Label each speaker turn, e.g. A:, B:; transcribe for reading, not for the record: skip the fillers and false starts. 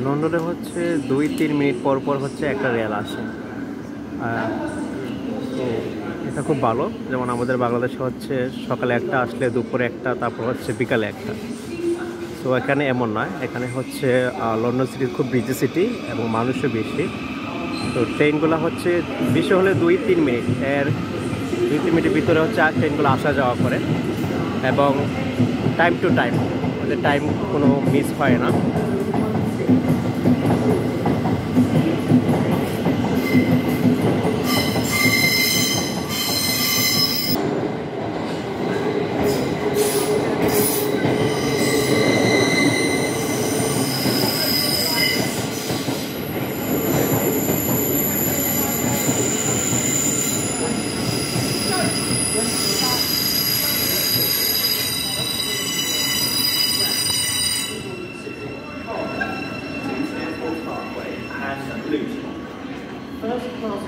A: লন্ডনে হচ্ছে 2-3 মিনিট পর পর হচ্ছে একটা রেল আসে। তো এটা খুব ভালো, যেমন আমাদের বাংলাদেশে হচ্ছে সকালে একটা আসলে দুপুরে একটা, তারপর হচ্ছে বিকালে একটা। তো এখানে এমন নয়, এখানে হচ্ছে লন্ডন সিটি খুব বিজি সিটি এবং মানুষও বেশি। তো ট্রেনগুলো হচ্ছে বেশি হলে 2-3 মিনিট, এর 2-3 মিনিটের ভিতরে হচ্ছে ট্রেনগুলো আসা যাওয়া করে এবং টাইম টু টাইম, ওদের টাইম কোনো মিস হয় না। First class